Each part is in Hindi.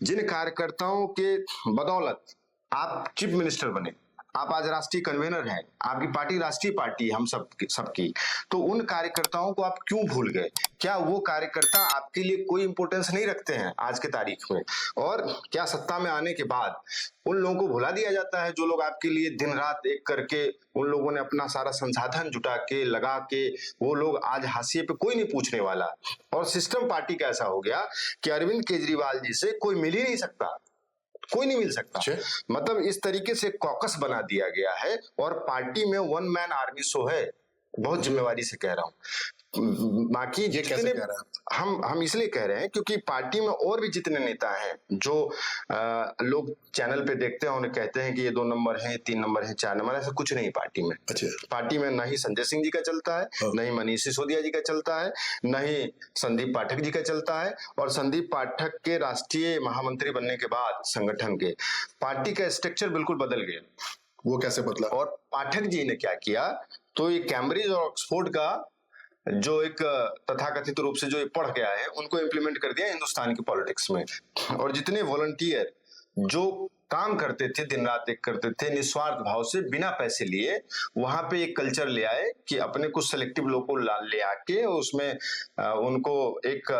जिन कार्यकर्ताओं के बदौलत आप चीफ मिनिस्टर बने, आप आज राष्ट्रीय कन्वेनर हैं, आपकी पार्टी राष्ट्रीय पार्टी है हम सबकी, तो उन कार्यकर्ताओं को आप क्यों भूल गए? क्या वो कार्यकर्ता आपके लिए कोई इंपॉर्टेंस नहीं रखते हैं आज के तारीख में? और क्या सत्ता में आने के बाद उन लोगों को भुला दिया जाता है जो लोग आपके लिए दिन रात एक करके, उन लोगों ने अपना सारा संसाधन जुटा के लगा के, वो लोग आज हाशिए पे कोई नहीं पूछने वाला। और सिस्टम पार्टी का ऐसा हो गया कि अरविंद केजरीवाल जी से कोई मिल ही नहीं सकता, कोई नहीं मिल सकता। मतलब इस तरीके से कॉकस बना दिया गया है और पार्टी में वन मैन आर्मी शो है। बहुत जिम्मेवारी से कह रहा हूँ। बाकी ये कैसे कह रहे हैं? हम इसलिए कह रहे हैं क्योंकि पार्टी में और भी जितने नेता हैं जो लोग चैनल पे देखते हैं, उन्हें कहते हैं कि ये 2 नंबर है, 3 नंबर है, 4 नंबर, ऐसा कुछ नहीं पार्टी में। अच्छा। पार्टी में न ही संजय सिंह जी का चलता है, न ही मनीष सिसोदिया जी का चलता है, न ही संदीप पाठक जी का चलता है। और संदीप पाठक के राष्ट्रीय महामंत्री बनने के बाद संगठन के पार्टी का स्ट्रक्चर बिल्कुल बदल गया। वो कैसे बदला? और पाठक जी ने क्या किया, तो ये कैम्ब्रिज और ऑक्सफोर्ड का जो एक तथाकथित रूप से जो ये पढ़ के आए हैं, उनको इम्प्लीमेंट कर दिया हिंदुस्तान की पॉलिटिक्स में। और जितने वॉलंटियर जो काम करते थे, दिन रात एक करते थे, निस्वार्थ भाव से बिना पैसे लिए, वहां पे एक कल्चर ले आए कि अपने कुछ सेलेक्टिव लोगों को ले आके उसमें उनको एक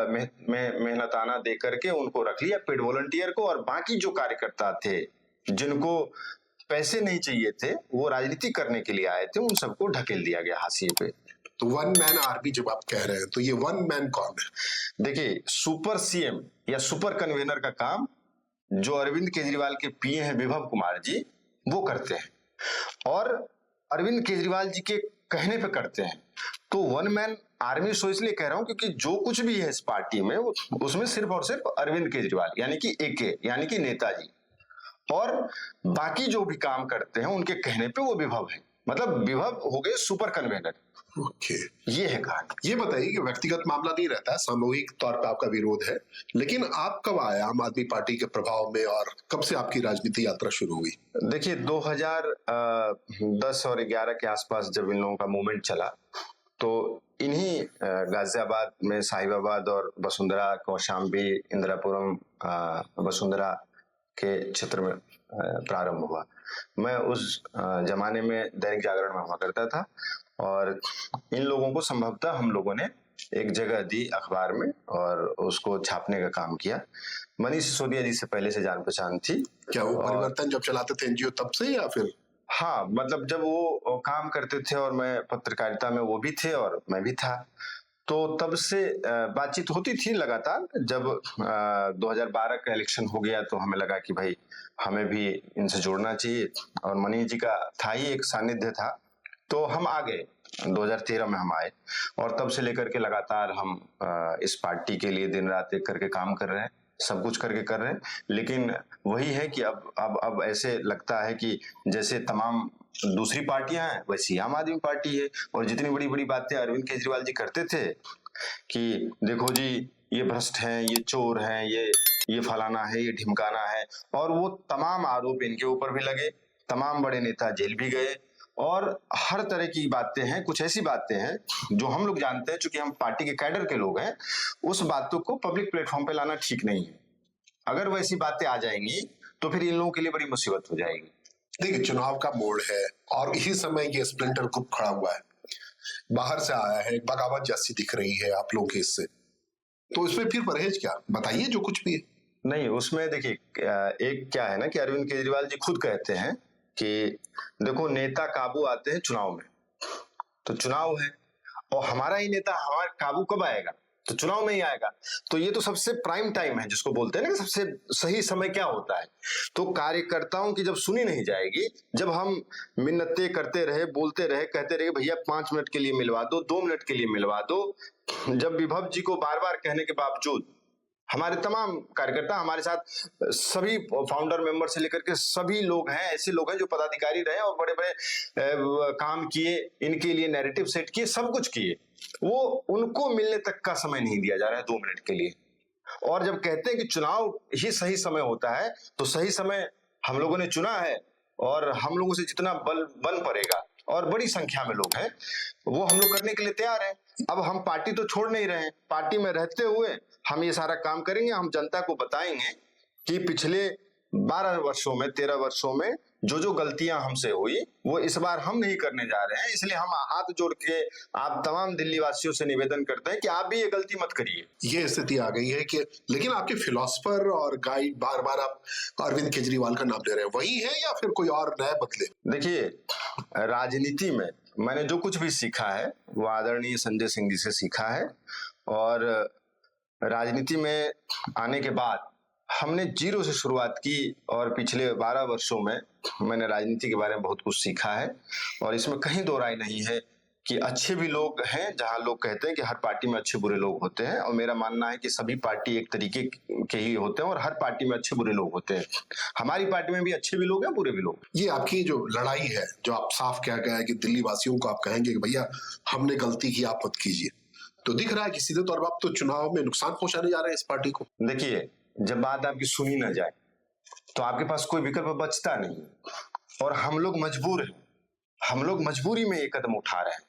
मेहनताना दे करके उनको रख लिया, पेड वॉलंटियर को। और बाकी जो कार्यकर्ता थे जिनको पैसे नहीं चाहिए थे, वो राजनीति करने के लिए आए थे, उन सबको ढकेल दिया गया हाशिए पे। तो वन मैन आर्मी जब आप कह रहे हैं, तो ये वन मैन कौन है? देखिए, सुपर सीएम या सुपर कन्वेनर का काम जो अरविंद केजरीवाल के पीए हैं विभव कुमार जी, वो करते हैं और अरविंद केजरीवाल जी के कहने पे करते हैं। तो वन मैन आर्मी शो इसलिए कह रहा हूं क्योंकि जो कुछ भी है इस पार्टी में, उसमें सिर्फ और सिर्फ अरविंद केजरीवाल यानी कि एके यानी कि नेताजी, और बाकी जो भी काम करते हैं उनके कहने पे वो विभव है। मतलब विभव हो गए सुपर कन्वेनर। ओके। ये है कहानी। ये बताइए कि व्यक्तिगत मामला नहीं रहता है, सामूहिक तौर पे आपका विरोध है, लेकिन आप कब आए आम आदमी पार्टी के प्रभाव में और कब से आपकी राजनीति यात्रा शुरू हुई? देखिए, 2010 और 11 के आसपास जब इन लोगों का मूवमेंट चला, तो इन्हीं गाजियाबाद में साहिबाबाद और वसुंधरा, कौशाम्बी, इंदिरापुरम, वसुंधरा के क्षेत्र में प्रारंभ हुआ। मैं उस जमाने में दैनिक जागरण में हुआ करता था और इन लोगों को संभवतः हम लोगों ने एक जगह दी अखबार में और उसको छापने का काम किया। मनीष सिसोदिया जी से पहले से जान पहचान थी। क्या वो परिवर्तन जब चलाते थे एनजीओ तब से, या फिर? हाँ, मतलब जब वो काम करते थे और मैं पत्रकारिता में, वो भी थे और मैं भी था, तो तब से बातचीत होती थी लगातार। जब 2012 का इलेक्शन हो गया तो हमें लगा कि भाई हमें भी इनसे जोड़ना चाहिए, और मनीष जी का था ही एक सानिध्य था, तो हम आ गए। 2013 में हम आए और तब से लेकर के लगातार हम इस पार्टी के लिए दिन रात एक करके काम कर रहे हैं, सब कुछ करके कर रहे हैं। लेकिन वही है कि अब ऐसे लगता है कि जैसे तमाम दूसरी पार्टियां हैं वैसी आम आदमी पार्टी है। और जितनी बड़ी बड़ी बातें अरविंद केजरीवाल जी करते थे कि देखो जी ये भ्रष्ट हैं, ये चोर हैं, ये फलाना है, ये ढिमकाना है, और वो तमाम आरोप इनके ऊपर भी लगे, तमाम बड़े नेता जेल भी गए, और हर तरह की बातें हैं। कुछ ऐसी बातें हैं जो हम लोग जानते हैं, चूंकि हम पार्टी के कैडर के लोग हैं, उस बातों को पब्लिक प्लेटफॉर्म पे लाना ठीक नहीं है। अगर वैसी बातें आ जाएंगी तो फिर इन लोगों के लिए बड़ी मुसीबत हो जाएगी। देखिए, चुनाव का मोड़ है और इसी समय ये स्प्लिंटर ग्रुप खड़ा हुआ है, बाहर से आया है, बगावत जैसी दिख रही है आप लोगों के इससे, तो इसमें फिर परहेज क्या? बताइए जो कुछ भी है। नहीं, उसमें देखिए एक क्या है ना कि अरविंद केजरीवाल जी खुद कहते हैं कि देखो नेता काबू आते हैं चुनाव में, तो चुनाव है और हमारा ही नेता हमारे काबू कब आएगा? तो चुनाव में ही आएगा। तो ये तो सबसे प्राइम टाइम है जिसको बोलते हैं ना, सबसे सही समय क्या होता है। तो कार्यकर्ताओं की जब सुनी नहीं जाएगी, जब हम मिन्नतें करते रहे, बोलते रहे, कहते रहे भैया 5 मिनट के लिए मिलवा दो, 2 मिनट के लिए मिलवा दो, जब विभव जी को बार बार कहने के बावजूद हमारे तमाम कार्यकर्ता, हमारे साथ सभी फाउंडर मेंबर से लेकर के सभी लोग हैं, ऐसे लोग हैं जो पदाधिकारी रहे और बड़े बड़े काम किए, इनके लिए नैरेटिव सेट किए, सब कुछ किए, वो उनको मिलने तक का समय नहीं दिया जा रहा है 2 मिनट के लिए। और जब कहते हैं कि चुनाव ही सही समय होता है, तो सही समय हम लोगों ने चुना है और हम लोगों से जितना बल बन पड़ेगा, और बड़ी संख्या में लोग हैं, वो हम लोग करने के लिए तैयार हैं। अब हम पार्टी तो छोड़ नहीं रहे हैं, पार्टी में रहते हुए हम ये सारा काम करेंगे। हम जनता को बताएंगे कि पिछले 12 वर्षों में, 13 वर्षों में जो गलतियां हमसे हुई वो इस बार हम नहीं करने जा रहे हैं। इसलिए हम हाथ जोड़ के आप तमाम दिल्ली वासियों से निवेदन करते हैं कि आप भी ये गलती मत करिए। ये स्थिति आ गई है कि लेकिन आपके फिलोसफर और गाइड बार बार आप अरविंद केजरीवाल का नाम ले रहे हैं, वही है या फिर कोई और नए बदले? देखिए, राजनीति में मैंने जो कुछ भी सीखा है वो आदरणीय संजय सिंह जी से सीखा है, और राजनीति में आने के बाद हमने जीरो से शुरुआत की, और पिछले 12 वर्षों में मैंने राजनीति के बारे में बहुत कुछ सीखा है। और इसमें कहीं दो राय नहीं है कि अच्छे भी लोग हैं, जहां लोग कहते हैं कि हर पार्टी में अच्छे बुरे लोग होते हैं, और मेरा मानना है कि सभी पार्टी एक तरीके के ही होते हैं और हर पार्टी में अच्छे बुरे लोग होते हैं। हमारी पार्टी में भी अच्छे भी लोग हैं, बुरे भी लोग। ये आपकी जो लड़ाई है, जो आप साफ कहा गया है कि दिल्ली वासियों को आप कहेंगे कि भैया हमने गलती की, आप मत कीजिए, तो दिख रहा है कि सीधे तौर पर आप तो चुनाव में नुकसान पहुंचाने जा रहे हैं इस पार्टी को। देखिए, जब बात आपकी सुनी ना जाए तो आपके पास कोई विकल्प बचता नहीं, और हम लोग मजबूर हैं, हम लोग मजबूरी में ये कदम उठा रहे हैं।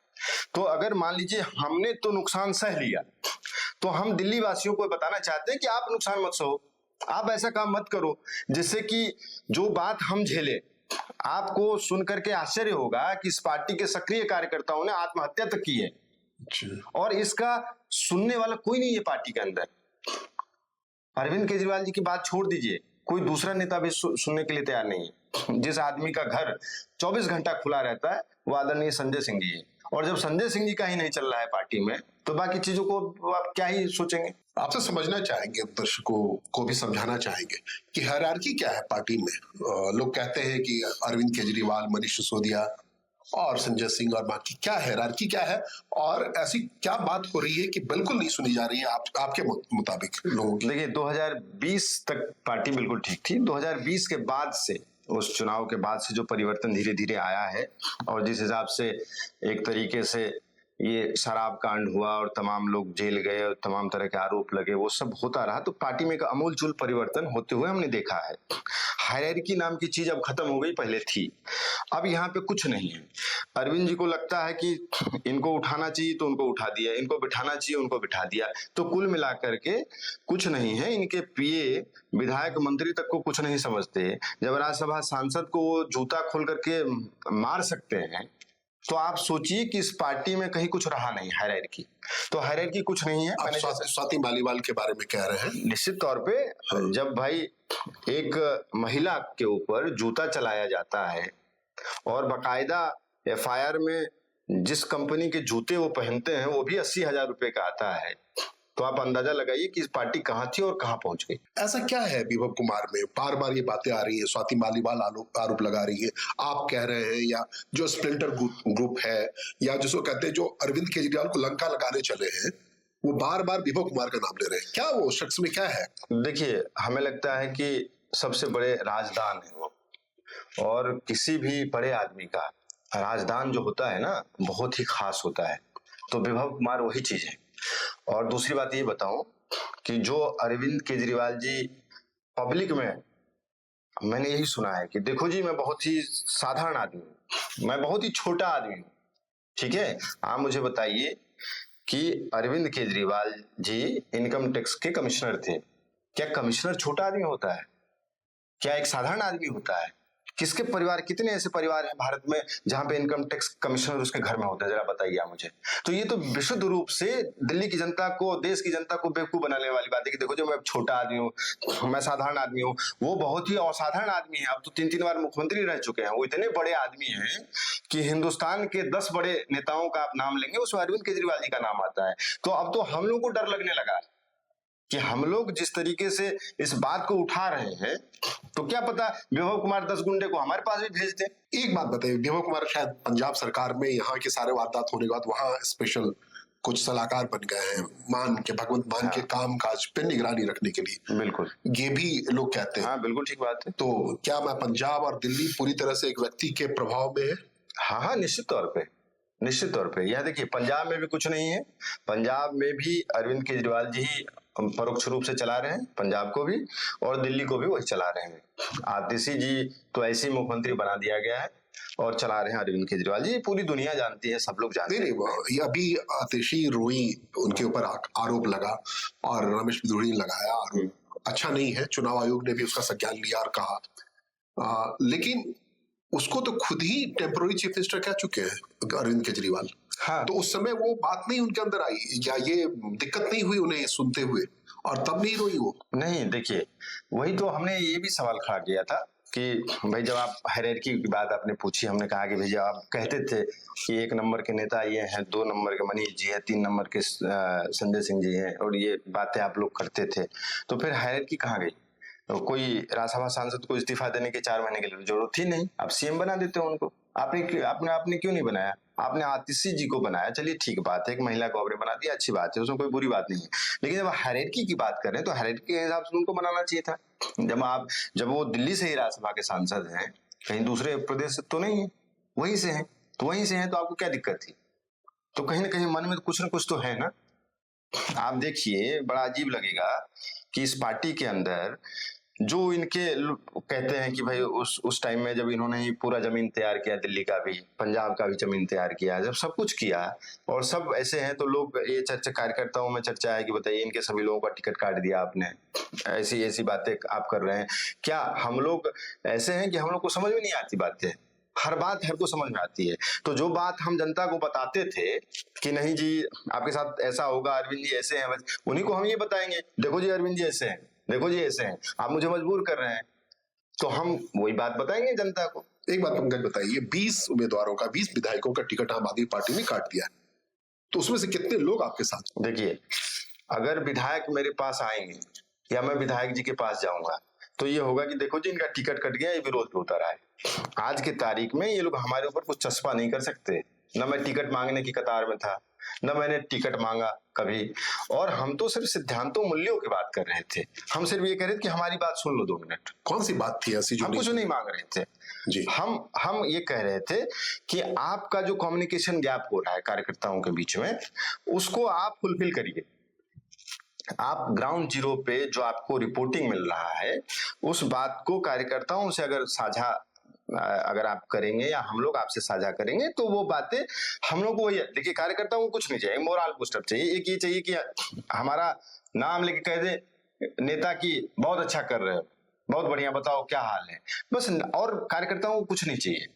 तो अगर मान लीजिए हमने तो नुकसान सह लिया, तो हम दिल्ली वासियों को बताना चाहते हैं कि आप नुकसान मत सहो, आप ऐसा काम मत करो जिससे कि जो बात हम झेले। आपको सुनकर के आश्चर्य होगा कि इस पार्टी के सक्रिय कार्यकर्ताओं ने आत्महत्या तक की है, और इसका सुनने वाला कोई नहीं है पार्टी के अंदर। अरविंद केजरीवाल जी की बात छोड़ दीजिए, कोई दूसरा नेता भी सुनने के लिए तैयार नहीं है। जिस आदमी का घर 24 घंटा खुला रहता है वो आदरणीय संजय सिंह जी है, और जब संजय सिंह जी का ही नहीं चल रहा है पार्टी में, तो बाकी चीजों को आप क्या ही सोचेंगे। आपसे समझना चाहेंगे, दर्शकों को भी समझाना चाहेंगे कि हायरार्की क्या है पार्टी में। लोग कहते हैं कि अरविंद केजरीवाल, मनीष सिसोदिया और संजय सिंह, और बाकी क्या हायरार्की क्या है, और ऐसी क्या बात हो रही है कि बिल्कुल नहीं सुनी जा रही है आपके मुताबिक लोगों की? देखिए, 2020 तक पार्टी बिल्कुल ठीक थी। 2020 के बाद से, उस चुनाव के बाद से जो परिवर्तन धीरे धीरे आया है, और जिस हिसाब से एक तरीके से ये शराब कांड हुआ और तमाम लोग जेल गए और तमाम तरह के आरोप लगे, वो सब होता रहा, तो पार्टी में एक अमूलचूल परिवर्तन होते हुए हमने देखा है। हायरार्की नाम की चीज अब खत्म हो गई, पहले थी, अब यहाँ पे कुछ नहीं है। अरविंद जी को लगता है कि इनको उठाना चाहिए तो उनको उठा दिया, इनको बिठाना चाहिए उनको बिठा दिया, तो कुल मिलाकर के कुछ नहीं है। इनके पीए, विधायक, मंत्री तक को कुछ नहीं समझते। जब राज्यसभा सांसद को वो जूता खोल करके मार सकते हैं, तो आप सोचिए कि इस पार्टी में कहीं कुछ रहा नहीं। हायरार्की तो हायरार्की कुछ नहीं है। आप स्वाति मालीवाल के बारे में कह रहे हैं? निश्चित तौर पे जब भाई एक महिला के ऊपर जूता चलाया जाता है, और बकायदा एफआईआर में जिस कंपनी के जूते वो पहनते हैं वो भी 80,000 रुपए का आता है, तो आप अंदाजा लगाइए कि इस पार्टी कहाँ थी और कहाँ पहुंच गई। ऐसा क्या है विभव कुमार में? बार बार ये बातें आ रही है, स्वाति मालीवाल आरोप लगा रही है, आप कह रहे हैं, या जो स्प्लिंटर ग्रुप है, या जिसको कहते हैं जो अरविंद केजरीवाल को लंका लगाने चले हैं, वो बार बार विभव कुमार का नाम ले रहे हैं। क्या वो शख्स में क्या है? देखिए, हमें लगता है कि सबसे बड़े राजदान है वो, और किसी भी बड़े आदमी का राजदान जो होता है ना, बहुत ही खास होता है। तो विभव कुमार वही चीज है। और दूसरी बात ये बताऊं कि जो अरविंद केजरीवाल जी पब्लिक में, मैंने यही सुना है कि देखो जी, मैं बहुत ही साधारण आदमी हूं, मैं बहुत ही छोटा आदमी हूं, ठीक है। आप मुझे बताइए कि अरविंद केजरीवाल जी इनकम टैक्स के कमिश्नर थे, क्या कमिश्नर छोटा आदमी होता है? क्या एक साधारण आदमी होता है? किसके परिवार, कितने ऐसे परिवार हैं भारत में जहां पे इनकम टैक्स कमिश्नर उसके घर में होता है? जरा बताइए आप मुझे। तो ये तो विशुद्ध रूप से दिल्ली की जनता को, देश की जनता को बेवकूफ बनाने वाली बात है कि देखो जो मैं छोटा आदमी हूँ, मैं साधारण आदमी हूँ, वो बहुत ही असाधारण आदमी है। अब तो 3-3 बार मुख्यमंत्री रह चुके हैं, वो इतने बड़े आदमी हैं कि हिंदुस्तान के 10 बड़े नेताओं का आप नाम लेंगे उसमें अरविंद केजरीवाल जी का नाम आता है। तो अब तो हम लोग को डर लगने लगा कि हम लोग जिस तरीके से इस बात को उठा रहे हैं, तो क्या पता विभव कुमार 10 गुंडे को हमारे पास भी भेज दें। एक बात बताइए, विभव कुमार शायद पंजाब सरकार में यहाँ के सारे वारदात होने के बाद वहां स्पेशल कुछ सलाहकार बन गए हैं, भगवंत मान के काम काज पे निगरानी रखने के लिए। बिल्कुल, ये भी लोग कहते हैं। हाँ बिल्कुल ठीक बात है। तो क्या मैं पंजाब और दिल्ली पूरी तरह से एक व्यक्ति के प्रभाव में है? हाँ, निश्चित तौर पे, निश्चित तौर पे। यह देखिए, पंजाब में भी कुछ नहीं है, पंजाब में भी अरविंद केजरीवाल जी ही परोक्ष रूप से चला रहे हैं पंजाब को भी, और दिल्ली को भी वही चला रहे हैं। आतिशी जी तो ऐसे मुख्यमंत्री बना दिया गया है और चला रहे हैं अरविंद केजरीवाल जी। पूरी दुनिया जानती है, सब लोग जानते हैं। नहीं, अभी आतिशी रोई उनके ऊपर आरोप लगा, और रमेश बिधूड़ी ने लगाया आरोप, अच्छा नहीं है, चुनाव आयोग ने भी उसका संज्ञान लिया और कहा। लेकिन उसको तो खुद ही टेम्पोररी चीफ मिनिस्टर कह चुके हैं अरविंद केजरीवाल। हाँ, तो उस समय वो बात नहीं उनके अंदर आई, या ये दिक्कत नहीं हुई उन्हें सुनते हुए, और तब नहीं रोई वो? नहीं, देखिए, वही तो हमने ये भी सवाल खड़ा किया था कि भाई जब आप हायरार्की की बात आपने पूछी, हमने कहा कि भैया आप कहते थे कि 1 नंबर के नेता ये हैं, 2 नंबर के मनीष जी हैं, 3 नंबर के संजय सिंह जी हैं, और ये बातें आप लोग करते थे, तो फिर हायरार्की कहाँ गई? तो कोई राज्यसभा सांसद को इस्तीफा देने के 4 महीने के लिए जरूरत थी नहीं, आप सीएम बना देते हो उनको। आपने क्यों नहीं बनाया? आपने आतिशी जी को बनाया, चलिए ठीक बात है, एक महिला को आपने बना दिया, अच्छी बात है, उसमें कोई बुरी बात नहीं है। लेकिन जब हायरार्की की बात कर रहे हैं तो हायरार्की के हिसाब से उनको बनाना चाहिए था। जब वो दिल्ली से ही राज्यसभा के सांसद हैं, कहीं दूसरे प्रदेश से तो नहीं है, वहीं से हैं, तो आपको क्या दिक्कत थी? तो कहीं ना कहीं मन में कुछ ना कुछ तो है ना। आप देखिए, बड़ा अजीब लगेगा कि इस पार्टी के अंदर जो कहते हैं कि भाई उस टाइम में जब इन्होंने ही पूरा जमीन तैयार किया, दिल्ली का भी, पंजाब का भी जमीन तैयार किया, जब सब कुछ किया और सब ऐसे हैं, तो लोग ये चर्चा, कार्यकर्ताओं में चर्चा है कि बताइए इनके सभी लोगों का टिकट काट दिया आपने, ऐसी ऐसी बातें आप कर रहे हैं। क्या हम लोग ऐसे हैं कि हम लोग को समझ में नहीं आती बातें? हर बात हर को समझ में आती है। तो जो बात हम जनता को बताते थे कि नहीं जी आपके साथ ऐसा होगा, अरविंद जी ऐसे हैं, बस उन्हीं को हम ये बताएंगे, देखो जी अरविंद जी ऐसे हैं, देखो जी ऐसे हैं, आप मुझे मजबूर कर रहे हैं, तो हम वही बात बताएंगे जनता को। एक बात पंकज बताइए, 20 उम्मीदवारों का, 20 विधायकों का टिकट आम आदमी पार्टी ने काट दिया, तो उसमें से कितने लोग आपके साथ? देखिए, अगर विधायक मेरे पास आएंगे या मैं विधायक जी के पास जाऊंगा, तो ये होगा कि देखो जी इनका टिकट कट गया, ये विरोध पे उतर आए। आज की तारीख में ये लोग हमारे ऊपर कुछ चस्पा नहीं कर सकते। न मैं टिकट मांगने की कतार में था, न मैंने टिकट मांगा कभी, और हम तो सिर्फ सिद्धांतों मूल्यों की बात कर रहे थे। हम सिर्फ ये कह रहे थे कि हमारी बात सुन लो 2 मिनट। कौन सी बात थी ऐसी जो हम कुछ नहीं मांग रहे थे जी? हम ये कह रहे थे कि आपका जो कम्युनिकेशन गैप हो रहा है कार्यकर्ताओं के बीच में, उसको आप फुलफिल करिए। आप ग्राउंड जीरो पे जो आपको रिपोर्टिंग मिल रहा है, उस बात को कार्यकर्ताओं से अगर आप करेंगे या हम लोग आपसे साझा करेंगे, तो वो बातें हम लोग को वही, देखिए कार्यकर्ताओं को कुछ नहीं चाहिए, मोरल बूस्टअप चाहिए। एक ये चाहिए कि हमारा नाम लेके कह दे नेता की बहुत अच्छा कर रहे हो, बहुत बढ़िया, बताओ क्या हाल है, बस। और कार्यकर्ताओं को कुछ नहीं चाहिए,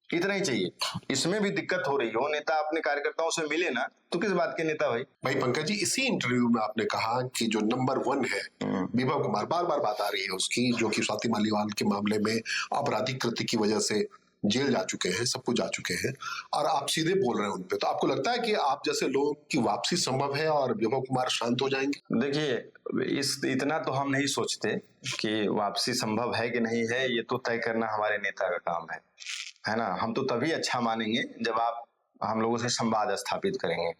इतना ही चाहिए। इसमें भी दिक्कत हो रही हो, नेता अपने कार्यकर्ताओं से मिले ना, तो किस बात के नेता भाई? भाई पंकज जी, इसी इंटरव्यू में आपने कहा कि जो नंबर 1 है विभव कुमार, बार बार बात आ रही है उसकी, जो कि स्वाति मालीवाल के मामले में आपराधिक कृत्य की वजह से जेल जा चुके हैं, सब कुछ जा चुके हैं, और आप सीधे बोल रहे हैं उनपे, तो आपको लगता है कि आप जैसे लोगों की वापसी संभव है और विभव कुमार शांत हो जाएंगे? देखिए, इतना तो हम नहीं सोचते कि वापसी संभव है कि नहीं है, ये तो तय करना हमारे नेता का काम है ना। हम तो तभी अच्छा मानेंगे जब आप हम लोगों से संवाद स्थापित करेंगे,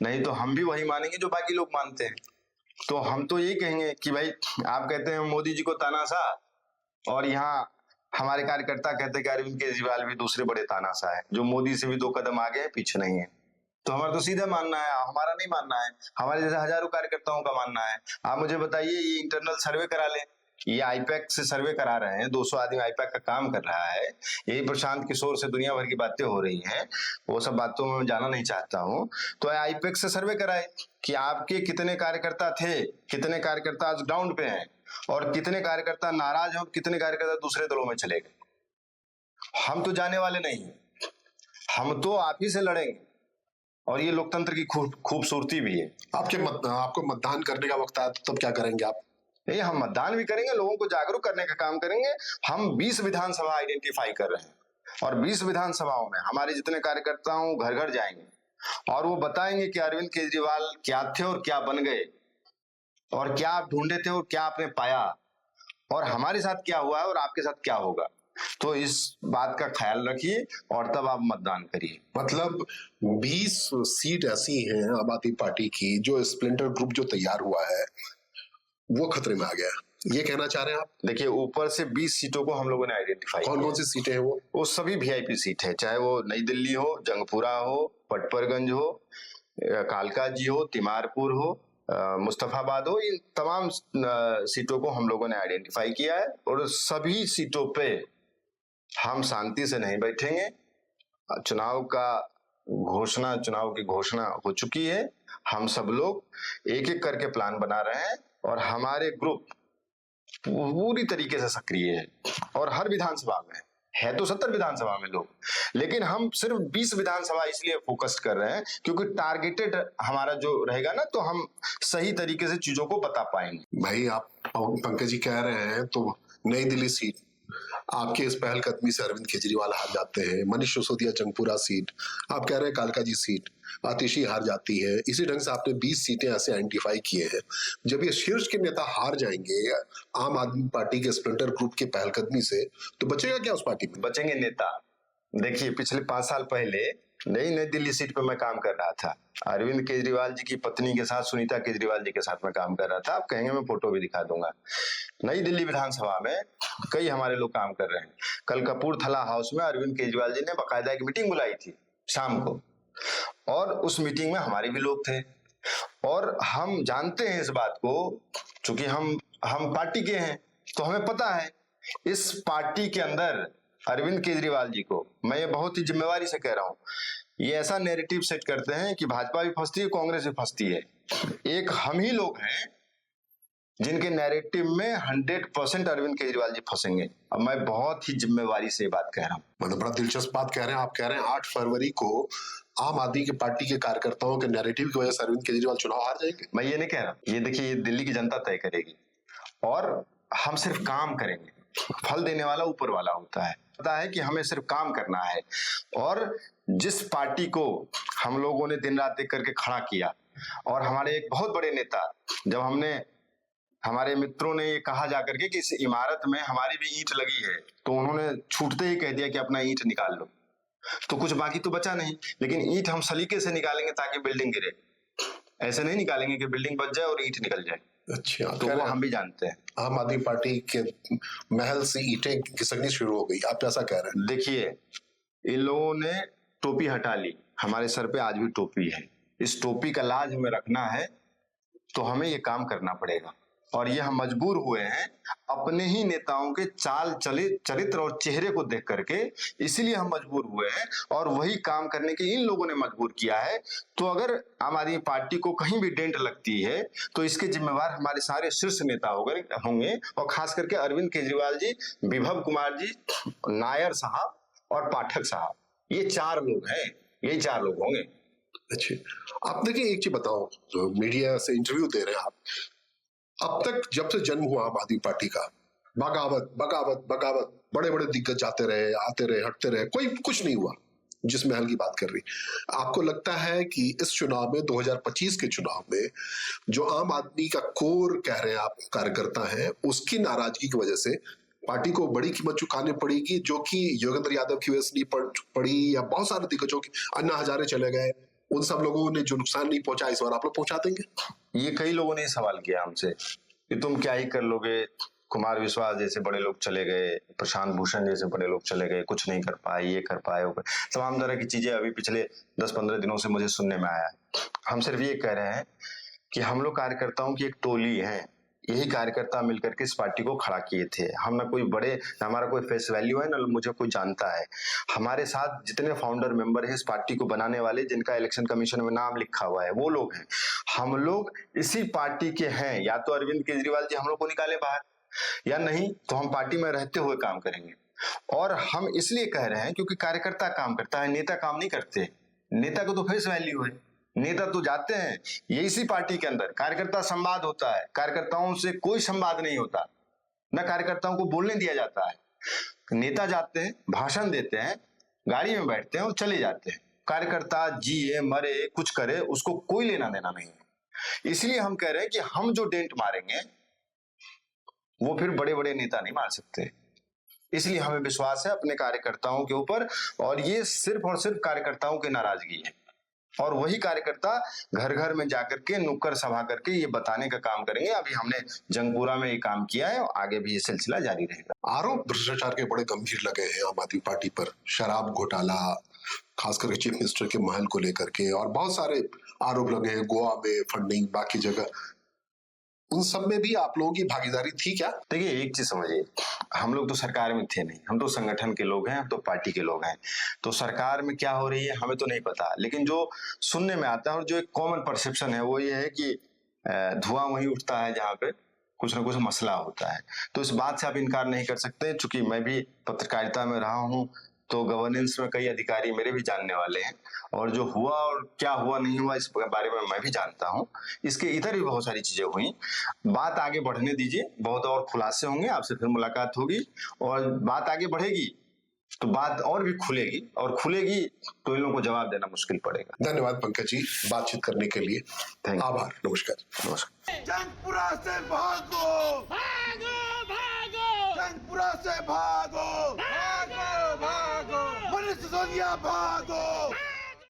नहीं तो हम भी वही मानेंगे जो बाकी लोग मानते हैं। तो हम तो यही कहेंगे कि भाई, आप कहते हैं मोदी जी को तानाशाह, और यहाँ हमारे कार्यकर्ता कहते हैं कि अरविंद केजरीवाल भी दूसरे बड़े तानाशाह है, जो मोदी से भी 2 कदम आगे है, पीछे नहीं है। तो हमारा तो सीधा मानना है, हमारा नहीं मानना है, हमारे जैसे हजारों कार्यकर्ताओं का मानना है। आप मुझे बताइए, ये इंटरनल सर्वे करा लें, ये आईपैक से सर्वे करा रहे हैं, 200 आदमी आईपैक का काम कर रहा है, यही प्रशांत किशोर से दुनिया भर की बातें हो रही हैं, वो सब बातों में मैं जाना नहीं चाहता हूँ। तो आईपैक से सर्वे कराए कि आपके कितने कार्यकर्ता थे, कितने कार्यकर्ता आज ग्राउंड पे हैं, और कितने कार्यकर्ता नाराज हैं, कितने कार्यकर्ता दूसरे दलों में चले गए। हम तो जाने वाले नहीं, हम तो आप ही से लड़ेंगे, और ये लोकतंत्र की खूबसूरती भी है। आपको मतदान करने का वक्त आया तो तब क्या करेंगे आप? नहीं, हम मतदान भी करेंगे, लोगों को जागरूक करने का काम करेंगे। हम 20 विधानसभा आइडेंटिफाई कर रहे हैं, और 20 विधानसभाओं में हमारे जितने कार्यकर्ता हूं घर घर जाएंगे, और वो बताएंगे कि अरविंद केजरीवाल क्या थे और क्या बन गए, और क्या आप ढूंढे थे और क्या आपने पाया, और हमारे साथ क्या हुआ है और आपके साथ क्या होगा। तो इस बात का ख्याल रखिए और तब आप मतदान करिए। मतलब 20 सीट ऐसी हैं आम आदमी पार्टी की, जो स्प्लिंटर ग्रुप जो तैयार हुआ है वो खतरे में आ गया, ये कहना चाह रहे हैं आप? देखिए, ऊपर से 20 सीटों को हम लोगों ने आइडेंटिफाई किया। कौन कौन सी सीटें हैं वो? सभी वीआईपी सीट है, चाहे वो नई दिल्ली हो, जंगपुरा हो, पटपरगंज हो, कालकाजी हो, तिमारपुर हो, मुस्तफाबाद हो, इन तमाम सीटों को हम लोगों ने आइडेंटिफाई किया है, और सभी सीटों पे हम शांति से नहीं बैठेंगे। चुनाव की घोषणा हो चुकी है, हम सब लोग एक एक करके प्लान बना रहे हैं, और हमारे ग्रुप वो पूरी तरीके से सक्रिय है और हर विधानसभा में है तो 70 विधानसभा में लोग, लेकिन हम सिर्फ 20 विधानसभा इसलिए फोकस कर रहे हैं क्योंकि टारगेटेड हमारा जो रहेगा ना, तो हम सही तरीके से चीजों को बता पाएंगे। भाई आप पंकज जी कह रहे हैं तो नई दिल्ली सीट आपके इस पहलकदमी से अरविंद केजरीवाल हार जाते हैं, मनीष सिसोदिया जंगपुरा सीट, आप कह रहे हैं कालका जी सीट आतिशी हार जाती है। इसी ढंग से आपने 20 सीटें ऐसे आइडेंटिफाई किए हैं। जब ये शीर्ष के नेता हार जाएंगे आम आदमी पार्टी के स्प्लिंटर ग्रुप के पहलकदमी से, तो बचेगा क्या उस पार्टी में? बचेंगे नेता। देखिए पिछले 5 साल पहले नई दिल्ली सीट पे मैं काम कर रहा था, अरविंद केजरीवाल जी की पत्नी के साथ, सुनीता केजरीवाल जी के साथ मैं काम कर रहा था। आप कहेंगे मैं फोटो भी दिखा दूंगा। नई दिल्ली विधानसभा में कई हमारे लोग काम कर रहे हैं। कल कपूरथला हाउस में अरविंद केजरीवाल जी ने बाकायदा एक मीटिंग बुलाई थी शाम को, और उस मीटिंग में हमारे भी लोग थे। और हम जानते हैं इस बात को, चूंकि हम पार्टी के हैं, तो हमें पता है इस पार्टी के अंदर अरविंद केजरीवाल जी को, मैं ये बहुत ही जिम्मेवारी से कह रहा हूं, ये ऐसा नैरेटिव सेट करते हैं कि भाजपा भी फंसती है, कांग्रेस भी फंसती है। एक हम ही लोग हैं जिनके नैरेटिव में 100% अरविंद केजरीवाल जी फंसेंगे। अब मैं बहुत ही जिम्मेवारी से बात कह रहा हूँ। मतलब बड़ा दिलचस्प बात कह रहे हैं आप। कह रहे हैं 8 फरवरी को आम आदमी की पार्टी के कार्यकर्ताओं के नैरेटिव की वजह से अरविंद केजरीवाल चुनाव हार जाएंगे? मैं ये नहीं कह रहा, ये देखिए ये दिल्ली की जनता तय करेगी, और हम सिर्फ काम करेंगे। फल देने वाला ऊपर वाला होता है, पता है कि हमें सिर्फ काम करना है। और जिस पार्टी को हम लोगों ने दिन रात एक करके खड़ा किया, और हमारे एक बहुत बड़े नेता, जब हमने, हमारे मित्रों ने ये कहा जाकर के कि इस इमारत में हमारी भी ईंट लगी है, तो उन्होंने छूटते ही कह दिया कि अपना ईंट निकाल लो, तो कुछ बाकी तो बचा नहीं। लेकिन ईंट हम सलीके से निकालेंगे ताकि बिल्डिंग गिरे, ऐसे नहीं निकालेंगे कि बिल्डिंग बच जाए और ईंट निकल जाए। अच्छा, तो वो हम भी जानते हैं। आम आदमी पार्टी के महल से ईंटें खिसकनी शुरू हो गई, आप ऐसा कह रहे हैं? देखिए इन लोगों ने टोपी हटा ली, हमारे सर पे आज भी टोपी है। इस टोपी का लाज हमें रखना है, तो हमें ये काम करना पड़ेगा। और ये हम मजबूर हुए हैं अपने ही नेताओं के चाल चरित्र और चेहरे को देख करके, इसीलिए हम मजबूर हुए हैं, और वही काम करने के इन लोगों ने मजबूर किया है। तो अगर आम आदमी पार्टी को कहीं भी डेंट लगती है, तो इसके जिम्मेवार हमारे सारे शीर्ष नेता होंगे, और खास करके अरविंद केजरीवाल जी, विभव कुमार जी, नायर साहब और पाठक साहब, ये 4 लोग हैं, यही 4 लोग होंगे। अच्छा, आप देखिए एक चीज बताओ, जो मीडिया से इंटरव्यू दे रहे हैं आप, अब तक जब से जन्म हुआ आम आदमी पार्टी का, बगावत बगावत बगावत, बड़े बड़े दिग्गज जाते रहे, आते रहे, हटते रहे, कोई कुछ नहीं हुआ। जिस महल की बात कर रही, आपको लगता है कि इस चुनाव में, 2025 के चुनाव में, जो आम आदमी का कोर कह रहे हैं आप कार्यकर्ता हैं, उसकी नाराजगी की वजह से पार्टी को बड़ी कीमत चुकानी पड़ेगी, जो कि योगेंद्र यादव की वजह से नहीं पड़ी, या बहुत सारे दिग्गजों की, अन्ना हजारे चले गए, उन सब लोगों ने जो नुकसान नहीं पहुंचा, इस बार आप लोग पहुंचा देंगे? ये कई लोगों ने सवाल किया हमसे कि तुम क्या ही कर लोगे, कुमार विश्वास जैसे बड़े लोग चले गए, प्रशांत भूषण जैसे बड़े लोग चले गए, कुछ नहीं कर पाए, ये कर पाए, वो तमाम तरह की चीजें अभी पिछले 10-15 दिनों से मुझे सुनने में आया है। हम सिर्फ ये कह रहे हैं कि हम लोग कार्यकर्ताओं की एक टोली है, यही कार्यकर्ता मिलकर के इस पार्टी को खड़ा किए थे। हम ना कोई बड़े, ना हमारा कोई फेस वैल्यू है, ना मुझे कोई जानता है। हमारे साथ जितने फाउंडर मेंबर हैं इस पार्टी को बनाने वाले, जिनका इलेक्शन कमीशन में नाम लिखा हुआ है, वो लोग हैं। हम लोग इसी पार्टी के हैं। या तो अरविंद केजरीवाल जी हम लोग को निकाले बाहर, या नहीं तो हम पार्टी में रहते हुए काम करेंगे। और हम इसलिए कह रहे हैं क्योंकि कार्यकर्ता काम करता है, नेता काम नहीं करते। नेता को तो फेस वैल्यू है, नेता तो जाते हैं, ये इसी पार्टी के अंदर कार्यकर्ता संवाद होता है, कार्यकर्ताओं से कोई संवाद नहीं होता, ना कार्यकर्ताओं को बोलने दिया जाता है। नेता जाते हैं, भाषण देते हैं, गाड़ी में बैठते हैं और चले जाते हैं। कार्यकर्ता जिए मरे कुछ करे, उसको कोई लेना देना नहीं है। इसलिए हम कह रहे हैं कि हम जो डेंट मारेंगे वो फिर बड़े बड़े नेता नहीं मार सकते। इसलिए हमें विश्वास है अपने कार्यकर्ताओं के ऊपर, और ये सिर्फ और सिर्फ कार्यकर्ताओं की नाराजगी है। और वही कार्यकर्ता घर घर में जाकर के नुक्कड़ सभा करके ये बताने का काम करेंगे। अभी हमने जंगपुरा में ये काम किया है, और आगे भी ये सिलसिला जारी रहेगा। आरोप भ्रष्टाचार के बड़े गंभीर लगे हैं आम आदमी पार्टी पर, शराब घोटाला, खासकर चीफ मिनिस्टर के महल को लेकर के, और बहुत सारे आरोप लगे हैं, गोवा में फंडिंग, बाकी जगह, उन सब में भी आप लोगों की भागीदारी थी क्या? देखिए एक चीज समझिए, हम लोग तो सरकार में थे नहीं, हम तो संगठन के लोग हैं, हम तो पार्टी के लोग हैं। तो सरकार में क्या हो रही है हमें तो नहीं पता, लेकिन जो सुनने में आता है और जो एक कॉमन परसेप्शन है वो ये है कि धुआं वहीं उठता है जहाँ पे कुछ ना कुछ मसला होता है। तो इस बात से आप इनकार नहीं कर सकते, चूंकि मैं भी पत्रकारिता में रहा हूँ, तो गवर्नेंस में कई अधिकारी मेरे भी जानने वाले हैं, और जो हुआ और क्या हुआ नहीं हुआ इस बारे में मैं भी जानता हूँ। इसके इधर भी बहुत सारी चीजें हुई। बात आगे बढ़ने दीजिए, बहुत और खुलासे होंगे, आपसे फिर मुलाकात होगी और बात आगे बढ़ेगी तो बात और भी खुलेगी, और खुलेगी तो इन लोगों को जवाब देना मुश्किल पड़ेगा। धन्यवाद पंकज जी बातचीत करने के लिए। Thank you. आभार, नमस्कार। नमस्कार। जंगपुरा से भागो भागो भागो, जंगपुरा से भागो भागो भागो, मनीष सिसोदिया भागो।